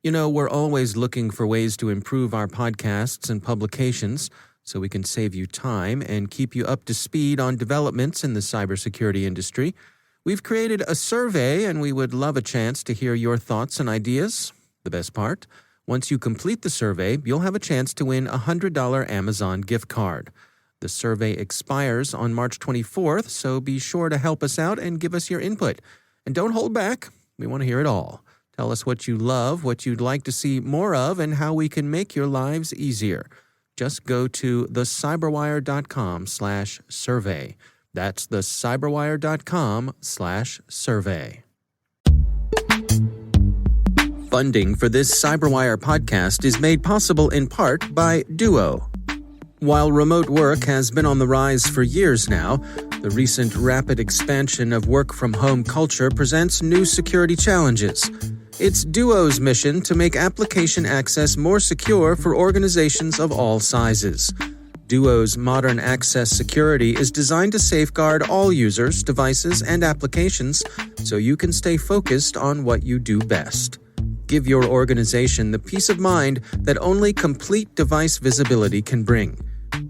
You know, we're always looking for ways to improve our podcasts and publications so we can save you time and keep you up to speed on developments in the cybersecurity industry. We've created a survey, and we would love a chance to hear your thoughts and ideas. The best part? Once you complete the survey, you'll have a chance to win a $100 Amazon gift card. The survey expires on March 24th, so be sure to help us out and give us your input. And don't hold back. We want to hear it all. Tell us what you love, what you'd like to see more of, and how we can make your lives easier. Just go to thecyberwire.com/survey. That's thecyberwire.com/survey. Funding for this CyberWire podcast is made possible in part by Duo. While remote work has been on the rise for years now, the recent rapid expansion of work-from-home culture presents new security challenges. It's Duo's mission to make application access more secure for organizations of all sizes. Duo's modern access security is designed to safeguard all users, devices, and applications so you can stay focused on what you do best. Give your organization the peace of mind that only complete device visibility can bring.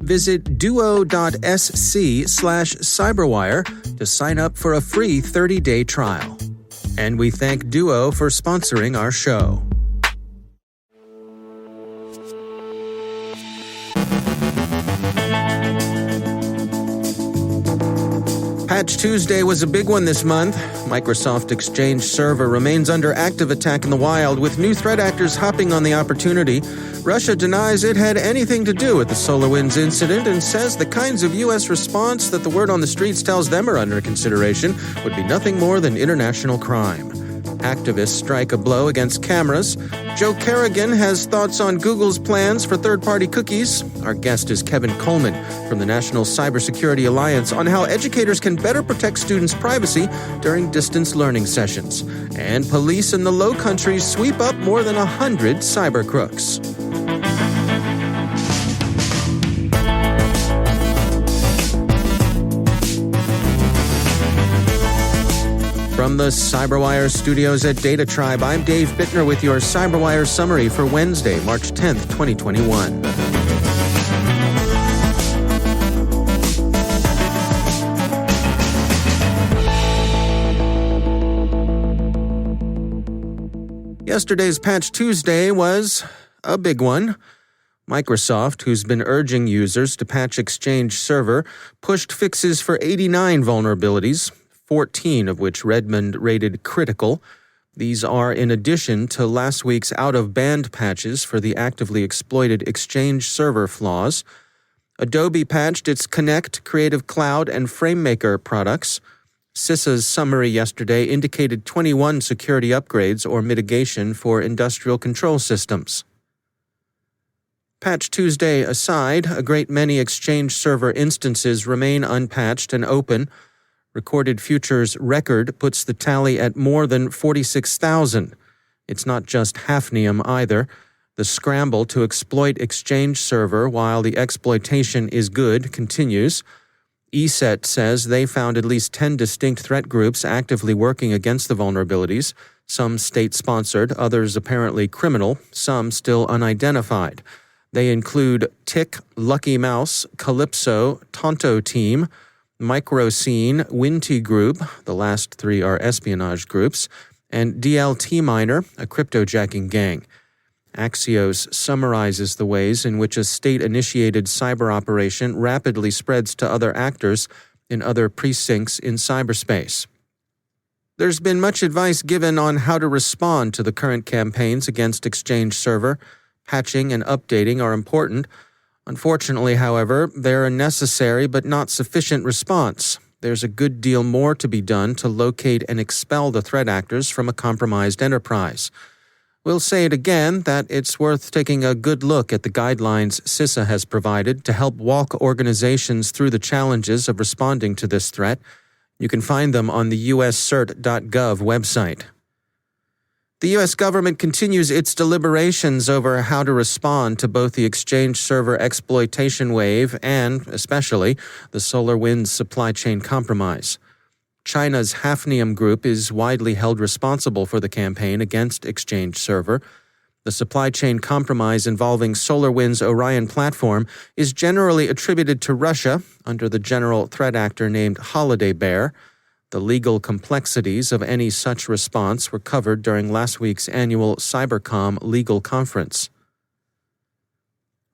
Visit duo.sc/cyberwire to sign up for a free 30-day trial. And we thank Duo for sponsoring our show. Patch Tuesday was a big one this month. Microsoft Exchange Server remains under active attack in the wild, with new threat actors hopping on the opportunity. Russia denies it had anything to do with the SolarWinds incident and says the kinds of U.S. response that the word on the streets tells them are under consideration would be nothing more than international crime. Activists strike a blow against cameras. Joe Kerrigan has thoughts on Google's plans for third-party cookies. Our guest is Kevin Coleman from the National Cybersecurity Alliance on how educators can better protect students' privacy during distance learning sessions. And police in the Low Countries sweep up more than 100 cyber crooks. From the CyberWire studios at Data Tribe, I'm Dave Bittner with your CyberWire summary for Wednesday, March 10th, 2021. Yesterday's Patch Tuesday was a big one. Microsoft, who's been urging users to patch Exchange Server, pushed fixes for 89 vulnerabilities, 14 of which Redmond rated critical. These are in addition to last week's out-of-band patches for the actively exploited Exchange Server flaws. Adobe patched its Connect, Creative Cloud, and FrameMaker products. CISA's summary yesterday indicated 21 security upgrades or mitigation for industrial control systems. Patch Tuesday aside, a great many Exchange Server instances remain unpatched and open. Recorded Futures record puts the tally at more than 46,000. It's not just Hafnium either. The scramble to exploit Exchange Server while the exploitation is good continues. ESET says they found at least 10 distinct threat groups actively working against the vulnerabilities, some state-sponsored, others apparently criminal, some still unidentified. They include Tick, Lucky Mouse, Calypso, Tonto Team, Microscene, Winty Group, the last three are espionage groups, and DLT Miner, a cryptojacking gang. Axios summarizes the ways in which a state-initiated cyber operation rapidly spreads to other actors in other precincts in cyberspace. There's been much advice given on how to respond to the current campaigns against Exchange Server. Patching and updating are important. Unfortunately, however, they're a necessary but not sufficient response. There's a good deal more to be done to locate and expel the threat actors from a compromised enterprise. We'll say it again that it's worth taking a good look at the guidelines CISA has provided to help walk organizations through the challenges of responding to this threat. You can find them on the uscert.gov website. The U.S. government continues its deliberations over how to respond to both the Exchange Server exploitation wave and, especially, the SolarWinds supply chain compromise. China's Hafnium Group is widely held responsible for the campaign against Exchange Server. The supply chain compromise involving SolarWinds' Orion platform is generally attributed to Russia under the general threat actor named Holiday Bear. The legal complexities of any such response were covered during last week's annual Cybercom legal conference.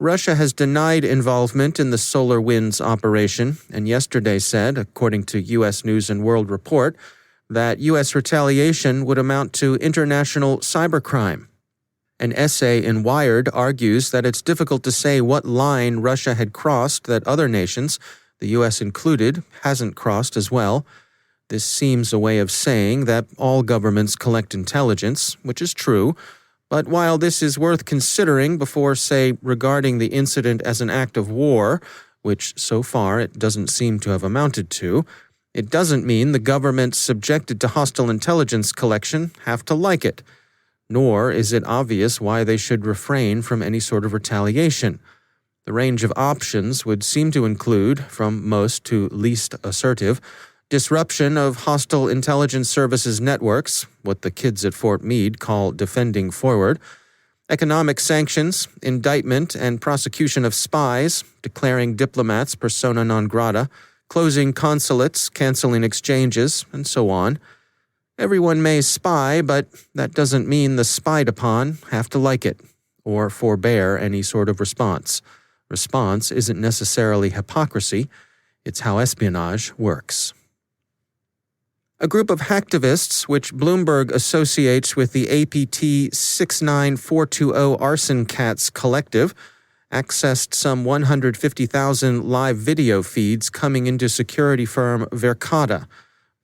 Russia has denied involvement in the SolarWinds operation and yesterday said, according to U.S. News and World Report, that U.S. retaliation would amount to international cybercrime. An essay in Wired argues that it's difficult to say what line Russia had crossed that other nations, the U.S. included, hasn't crossed as well. This seems a way of saying that all governments collect intelligence, which is true, but while this is worth considering before, say, regarding the incident as an act of war, which so far it doesn't seem to have amounted to, it doesn't mean the governments subjected to hostile intelligence collection have to like it. Nor is it obvious why they should refrain from any sort of retaliation. The range of options would seem to include, from most to least assertive, disruption of hostile intelligence services networks, what the kids at Fort Meade call defending forward, economic sanctions, indictment and prosecution of spies, declaring diplomats persona non grata, closing consulates, canceling exchanges, and so on. Everyone may spy, but that doesn't mean the spied upon have to like it, or forbear any sort of response. Response isn't necessarily hypocrisy, it's how espionage works. A group of hacktivists, which Bloomberg associates with the APT 69420 Arson Cats Collective, accessed some 150,000 live video feeds coming into security firm Verkada.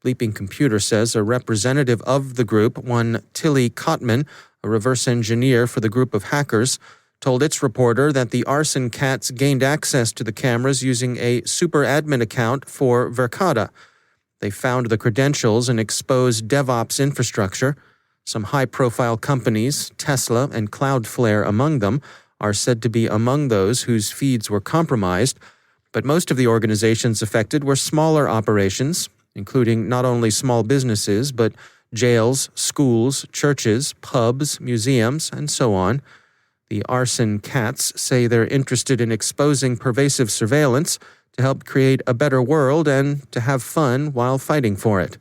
Bleeping Computer says a representative of the group, one Tilly Cotman, a reverse engineer for the group of hackers, told its reporter that the Arson Cats gained access to the cameras using a super admin account for Verkada. They found the credentials and exposed DevOps infrastructure. Some high-profile companies, Tesla and Cloudflare among them, are said to be among those whose feeds were compromised, but most of the organizations affected were smaller operations, including not only small businesses, but jails, schools, churches, pubs, museums, and so on. The Arson Cats say they're interested in exposing pervasive surveillance to help create a better world and to have fun while fighting for it.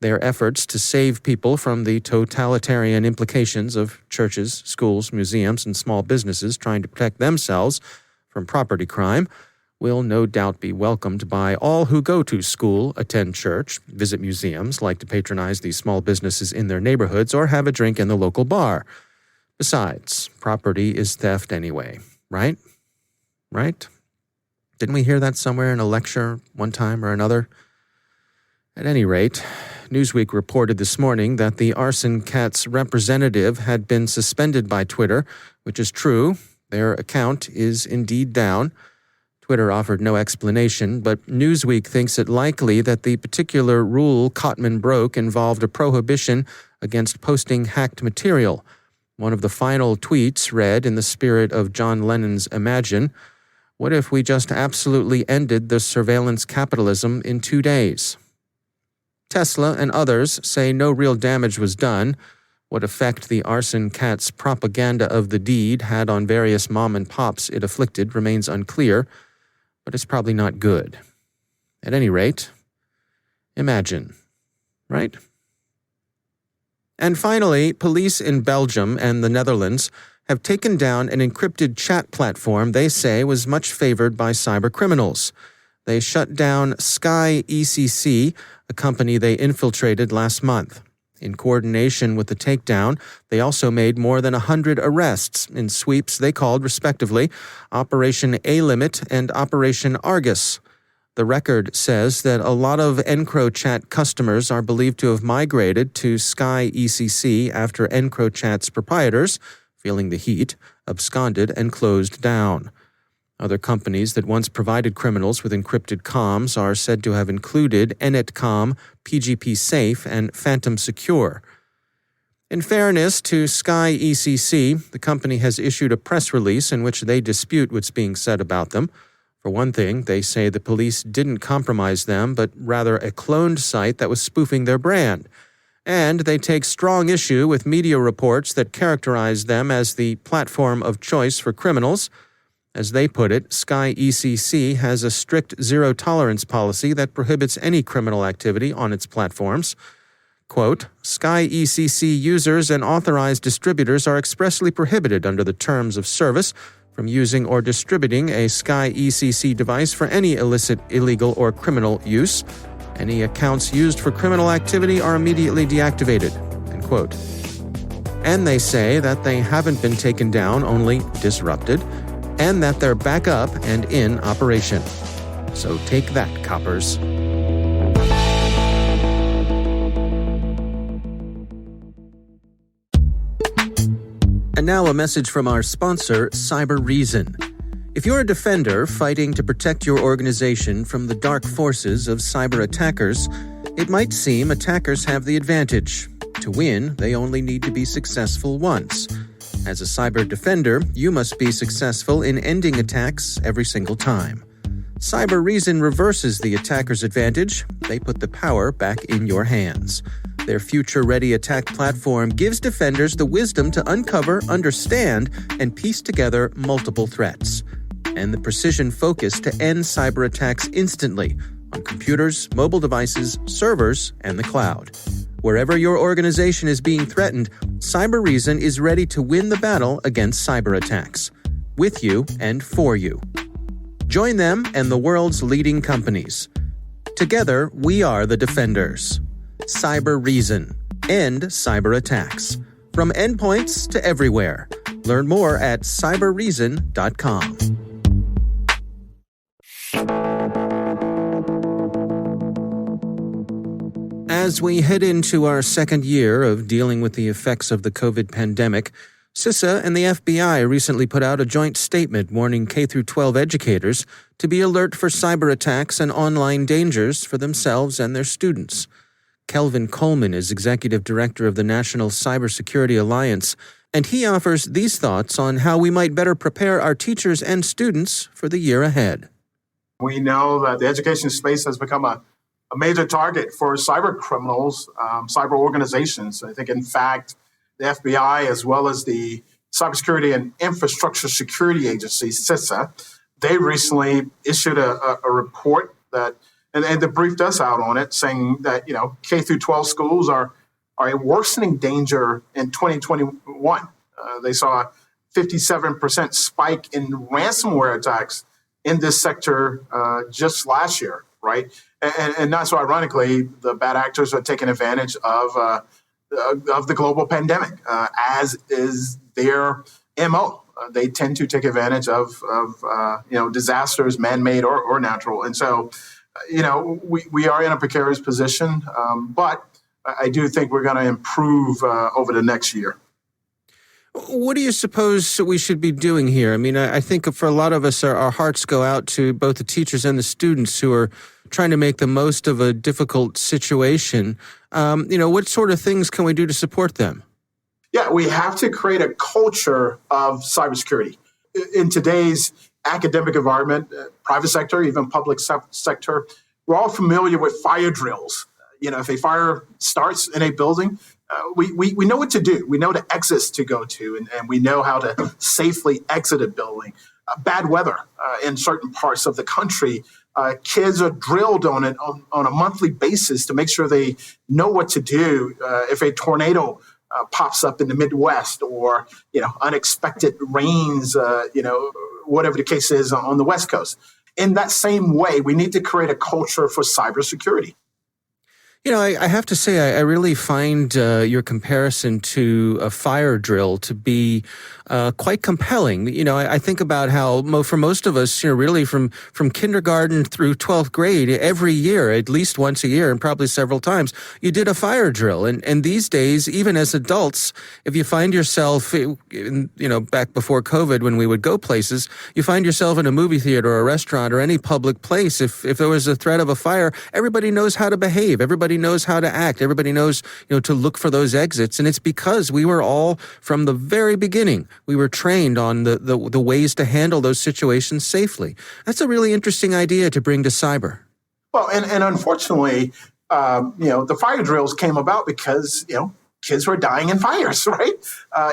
Their efforts to save people from the totalitarian implications of churches, schools, museums, and small businesses trying to protect themselves from property crime will no doubt be welcomed by all who go to school, attend church, visit museums, like to patronize these small businesses in their neighborhoods, or have a drink in the local bar. Besides, property is theft anyway, right? Right? Didn't we hear that somewhere in a lecture one time or another? At any rate, Newsweek reported this morning that the Arson Cats representative had been suspended by Twitter, which is true. Their account is indeed down. Twitter offered no explanation, but Newsweek thinks it likely that the particular rule Cotman broke involved a prohibition against posting hacked material. One of the final tweets read in the spirit of John Lennon's Imagine, "What if we just absolutely ended the surveillance capitalism in 2 days?" Tesla and others say no real damage was done. What effect the Arson Cats' propaganda of the deed had on various mom and pops it afflicted remains unclear, but it's probably not good. At any rate, imagine, right? And finally, police in Belgium and the Netherlands have taken down an encrypted chat platform they say was much favored by cybercriminals. They shut down Sky ECC, a company they infiltrated last month. In coordination with the takedown, they also made more than 100 arrests in sweeps they called, respectively, Operation A-Limit and Operation Argus. The record says that a lot of EncroChat customers are believed to have migrated to Sky ECC after EncroChat's proprietors, feeling the heat, absconded and closed down. Other companies that once provided criminals with encrypted comms are said to have included Enetcom, PGP Safe, and Phantom Secure. In fairness to Sky ECC, the company has issued a press release in which they dispute what's being said about them. For one thing, they say the police didn't compromise them, but rather a cloned site that was spoofing their brand. And they take strong issue with media reports that characterize them as the platform of choice for criminals. As they put it, SkyECC has a strict zero-tolerance policy that prohibits any criminal activity on its platforms. Quote, SkyECC users and authorized distributors are expressly prohibited under the terms of service from using or distributing a SkyECC device for any illicit, illegal, or criminal use. Any accounts used for criminal activity are immediately deactivated, end quote. And they say that they haven't been taken down, only disrupted, and that they're back up and in operation. So take that, coppers. And now a message from our sponsor, CyberReason. If you're a defender fighting to protect your organization from the dark forces of cyber attackers, it might seem attackers have the advantage. To win, they only need to be successful once. As a cyber defender, you must be successful in ending attacks every single time. CyberReason reverses the attacker's advantage. They put the power back in your hands. Their future-ready attack platform gives defenders the wisdom to uncover, understand, and piece together multiple threats, and the precision focus to end cyber attacks instantly on computers, mobile devices, servers, and the cloud. Wherever your organization is being threatened, CyberReason is ready to win the battle against cyber attacks, with you and for you. Join them and the world's leading companies. Together, we are the defenders. CyberReason. End cyber attacks. From endpoints to everywhere. Learn more at cyberreason.com. As we head into our second year of dealing with the effects of the COVID pandemic, CISA and the FBI recently put out a joint statement warning K-12 educators to be alert for cyber attacks and online dangers for themselves and their students. Kelvin Coleman is Executive Director of the National Cybersecurity Alliance, and he offers these thoughts on how we might better prepare our teachers and students for the year ahead. We know that the education space has become a major target for cyber criminals, cyber organizations. I think, in fact, the FBI, as well as the Cybersecurity and Infrastructure Security Agency, CISA, they recently issued a report that, and they briefed us out on it, saying that, K through 12 schools are a worsening danger in 2021. They saw a 57% spike in ransomware attacks in this sector just last year, right? And not so ironically, the bad actors are taking advantage of the global pandemic, as is their MO. They tend to take advantage of disasters, man-made or natural. And so, we are in a precarious position, but I do think we're going to improve over the next year. What do you suppose we should be doing here? I mean, I think for a lot of us, our hearts go out to both the teachers and the students who are trying to make the most of a difficult situation. What sort of things can we do to support them? Yeah, we have to create a culture of cybersecurity. In today's academic environment, private sector, even public sector, we're all familiar with fire drills. If a fire starts in a building, we know what to do. We know the exits to go to, and we know how to safely exit a building. Bad weather in certain parts of the country, kids are drilled on it on a monthly basis to make sure they know what to do if a tornado pops up in the Midwest, or unexpected rains, whatever the case is on the West Coast. In that same way, we need to create a culture for cybersecurity. I have to say, I really find your comparison to a fire drill to be quite compelling. I think about how for most of us, really from kindergarten through 12th grade, every year, at least once a year and probably several times, you did a fire drill. And these days, even as adults, if you find yourself, back before COVID when we would go places, you find yourself in a movie theater or a restaurant or any public place. If there was a threat of a fire, everybody knows how to behave. Everybody knows how to act. Everybody knows, to look for those exits. And it's because we were all, from the very beginning, we were trained on the ways to handle those situations safely. That's a really interesting idea to bring to cyber. Well, and unfortunately, the fire drills came about because, kids were dying in fires, right?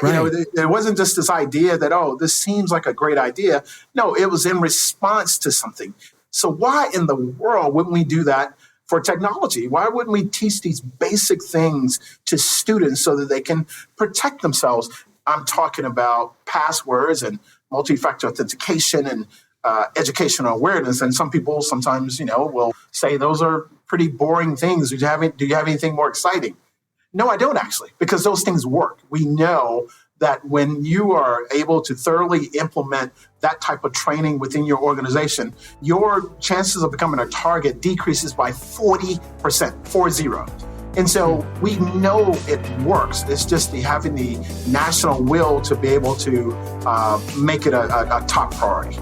It wasn't just this idea that, oh, this seems like a great idea. No, it was in response to something. So why in the world wouldn't we do that for technology? Why wouldn't we teach these basic things to students so that they can protect themselves? I'm talking about passwords and multi-factor authentication and educational awareness. And some people sometimes, will say those are pretty boring things. Do you have anything more exciting? No, I don't actually, because those things work. We know that when you are able to thoroughly implement that type of training within your organization, your chances of becoming a target decreases by 40%, 40. And so we know it works. It's just having the national will to be able to make it a top priority.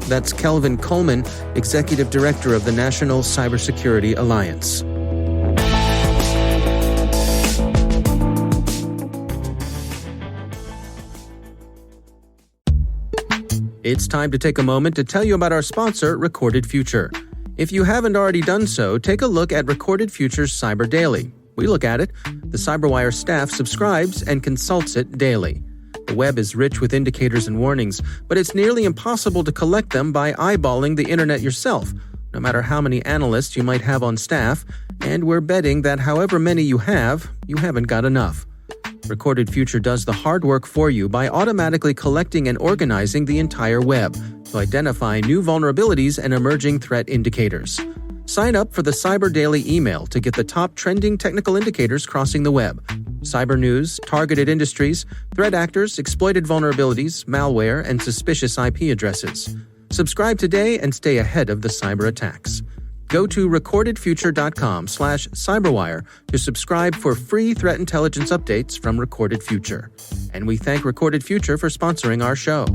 That's Kelvin Coleman, Executive Director of the National Cybersecurity Alliance. It's time to take a moment to tell you about our sponsor, Recorded Future. If you haven't already done so, take a look at Recorded Future's Cyber Daily. We look at it. The CyberWire staff subscribes and consults it daily. The web is rich with indicators and warnings, but it's nearly impossible to collect them by eyeballing the internet yourself, no matter how many analysts you might have on staff, and we're betting that however many you haven't got enough. Recorded Future does the hard work for you by automatically collecting and organizing the entire web to identify new vulnerabilities and emerging threat indicators. Sign up for the Cyber Daily email to get the top trending technical indicators crossing the web. Cyber news, targeted industries, threat actors, exploited vulnerabilities, malware, and suspicious IP addresses. Subscribe today and stay ahead of the cyber attacks. Go to recordedfuture.com/cyberwire to subscribe for free threat intelligence updates from Recorded Future. And we thank Recorded Future for sponsoring our show.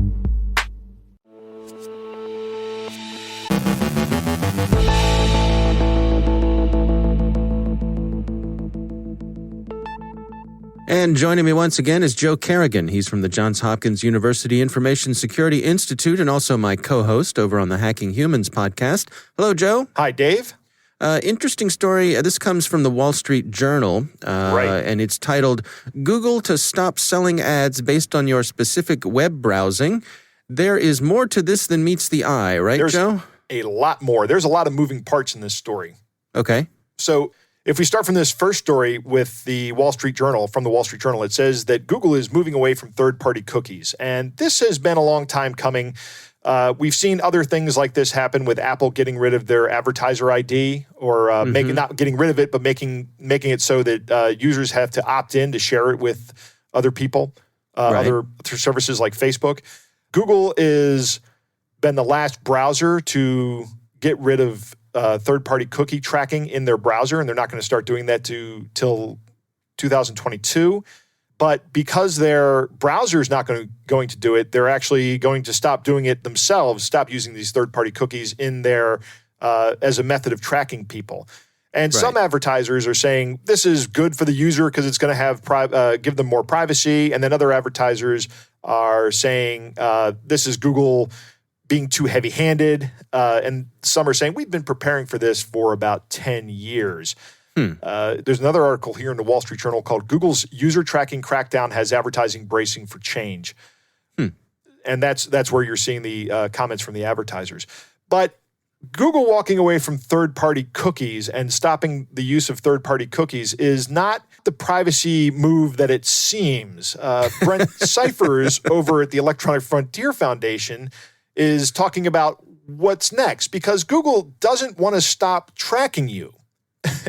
And joining me once again is Joe Carrigan. He's from the Johns Hopkins University Information Security Institute and also my co-host over on the Hacking Humans podcast. Hello, Joe. Hi, Dave. Interesting story. This comes from the Wall Street Journal, and it's titled, Google to Stop Selling Ads Based on Your Specific Web Browsing. There is more to this than meets the eye, right, Joe? There's a lot more. There's a lot of moving parts in this story. Okay. So if we start from this first story with the Wall Street Journal, from the Wall Street Journal, it says that Google is moving away from third-party cookies. And this has been a long time coming. We've seen other things like this happen with Apple getting rid of their advertiser ID or not getting rid of it, but making it so that users have to opt in to share it with other people, other services like Facebook. Google is been the last browser to get rid of third-party cookie tracking in their browser, and they're not going to start doing that till 2022. But because their browser is not going to do it, they're actually going to stop doing it themselves, stop using these third-party cookies in their as a method of tracking people. And some advertisers are saying this is good for the user because it's going to have give them more privacy, and then other advertisers are saying this is Google being too heavy-handed, and some are saying we've been preparing for this for about 10 years. There's another article here in the Wall Street Journal called Google's User Tracking Crackdown Has Advertising Bracing for Change. And that's where you're seeing the comments from the advertisers. But Google walking away from third-party cookies and stopping the use of third-party cookies is not the privacy move that it seems. Brent Cyphers over at the Electronic Frontier Foundation is talking about what's next, because Google doesn't want to stop tracking you.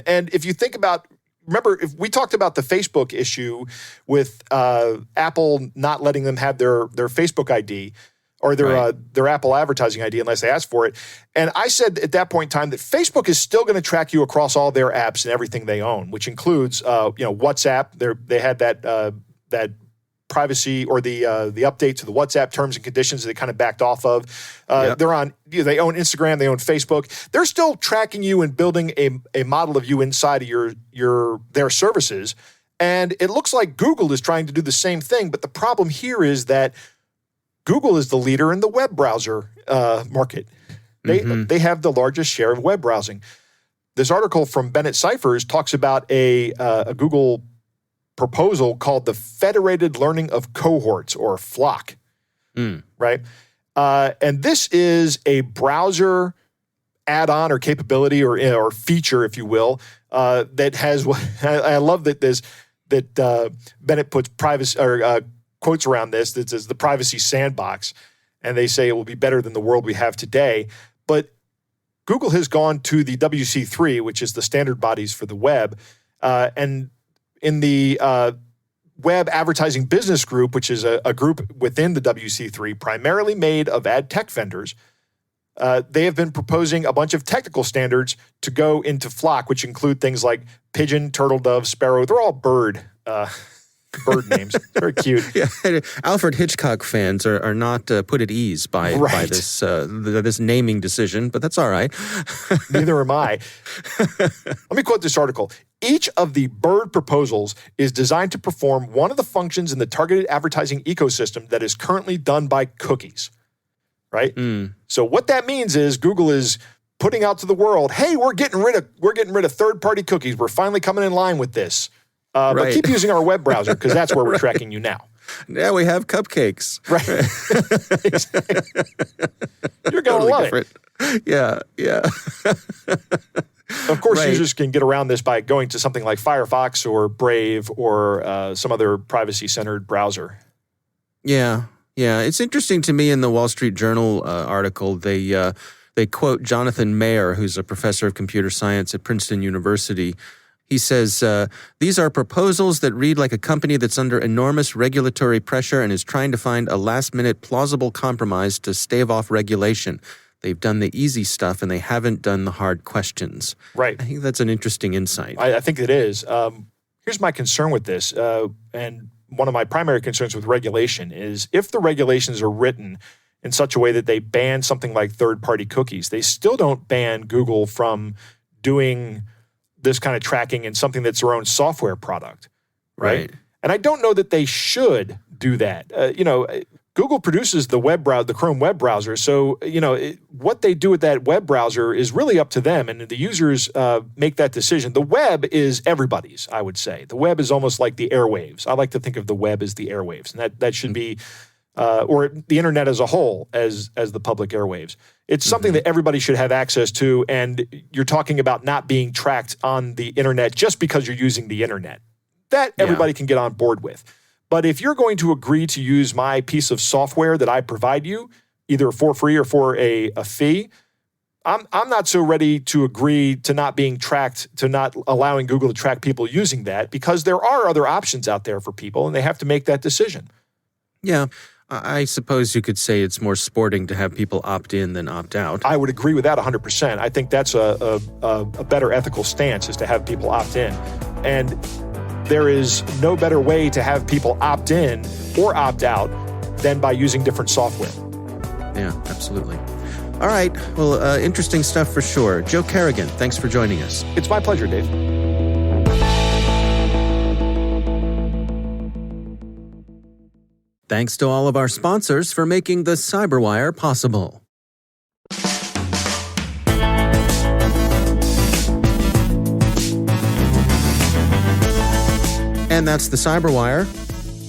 And if you think about, remember, if we talked about the Facebook issue with Apple not letting them have their Facebook ID or their Apple advertising ID unless they ask for it. And I said at that point in time that Facebook is still going to track you across all their apps and everything they own, which includes WhatsApp. They had that privacy or the update to the WhatsApp terms and conditions that they kind of backed off of. They're on. They own Instagram. They own Facebook. They're still tracking you and building a model of you inside of their services. And it looks like Google is trying to do the same thing. But the problem here is that Google is the leader in the web browser market. They have the largest share of web browsing. this article from Bennett Cyphers talks about a Google proposal called the Federated Learning of Cohorts, or FLoC, right? And this is a browser add-on or capability or feature, if you will, that has. I love that Bennett puts privacy or quotes around this. That says the privacy sandbox, and they say it will be better than the world we have today. But Google has gone to the WC3, which is the standard bodies for the web, and in the Web Advertising Business Group, which is a group within the WC3, primarily made of ad tech vendors, they have been proposing a bunch of technical standards to go into FLoC, which include things like pigeon, turtle dove, sparrow. They're all bird names. Very cute. Yeah, Alfred Hitchcock fans are not put at ease by this naming decision, but that's all right. Neither am I. Let me quote this article. Each of the bird proposals is designed to perform one of the functions in the targeted advertising ecosystem that is currently done by cookies, right? So what that means is Google is putting out to the world, hey, we're getting rid of third-party cookies. We're finally coming in line with this. But keep using our web browser because that's where we're tracking you now. Yeah, we have cupcakes. Right. You're going to love it. Yeah. Of course, users can get around this by going to something like Firefox or Brave or some other privacy-centered browser. Yeah. It's interesting to me in the Wall Street Journal article, they quote Jonathan Mayer, who's a professor of computer science at Princeton University. He says, these are proposals that read like a company that's under enormous regulatory pressure and is trying to find a last-minute plausible compromise to stave off regulation. They've done the easy stuff and they haven't done the hard questions. Right. I think that's an interesting insight. I think it is. Here's my concern with this, and one of my primary concerns with regulation is if the regulations are written in such a way that they ban something like third-party cookies, they still don't ban Google from doing this kind of tracking in something that's their own software product, right? And I don't know that they should do that. Google produces the Chrome web browser, so what they do with that web browser is really up to them, and the users make that decision. The web is everybody's, I would say. The web is almost like the airwaves. I like to think of the web as the airwaves, and that should be, or the internet as a whole as the public airwaves. It's something that everybody should have access to, and you're talking about not being tracked on the internet just because you're using the internet. That everybody can get on board with. But if you're going to agree to use my piece of software that I provide you, either for free or for a fee, I'm not so ready to agree to not being tracked, to not allowing Google to track people using that, because there are other options out there for people, and they have to make that decision. Yeah. I suppose you could say it's more sporting to have people opt in than opt out. I would agree with that 100%. I think that's a better ethical stance, is to have people opt in. And there is no better way to have people opt in or opt out than by using different software. Yeah, absolutely. All right. Well, interesting stuff for sure. Joe Kerrigan, thanks for joining us. It's my pleasure, Dave. Thanks to all of our sponsors for making the CyberWire possible. And that's the CyberWire.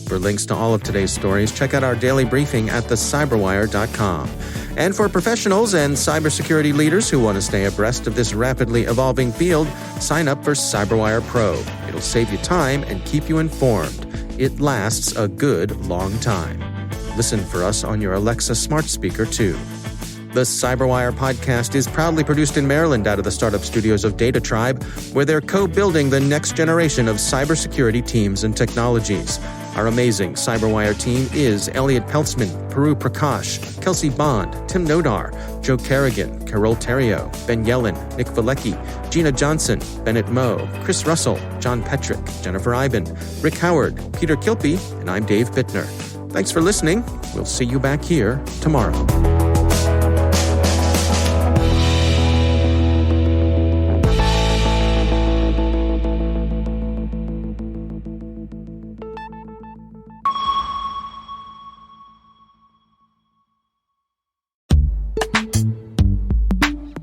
For links to all of today's stories, check out our daily briefing at thecyberwire.com. And for professionals and cybersecurity leaders who want to stay abreast of this rapidly evolving field, sign up for CyberWire Pro. It'll save you time and keep you informed. It lasts a good long time. Listen for us on your Alexa smart speaker, too. The CyberWire podcast is proudly produced in Maryland out of the startup studios of Data Tribe, where they're co-building the next generation of cybersecurity teams and technologies. Our amazing CyberWire team is Elliot Peltzman, Peru Prakash, Kelsey Bond, Tim Nodar, Joe Kerrigan, Carol Terrio, Ben Yellen, Nick Valecki, Gina Johnson, Bennett Moe, Chris Russell, John Petrick, Jennifer Iben, Rick Howard, Peter Kilpie, and I'm Dave Bittner. Thanks for listening. We'll see you back here tomorrow.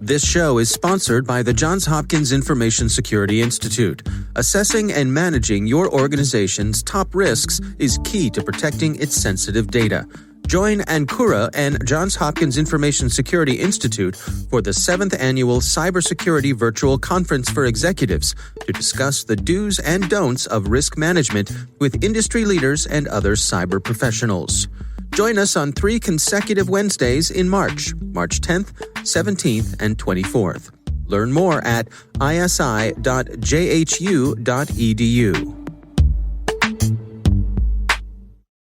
This show is sponsored by the Johns Hopkins Information Security Institute. Assessing and managing your organization's top risks is key to protecting its sensitive data. Join Ankura and Johns Hopkins Information Security Institute for the 7th Annual Cybersecurity Virtual Conference for Executives to discuss the do's and don'ts of risk management with industry leaders and other cyber professionals. Join us on 3 consecutive Wednesdays in March 10th, 17th, and 24th. Learn more at isi.jhu.edu.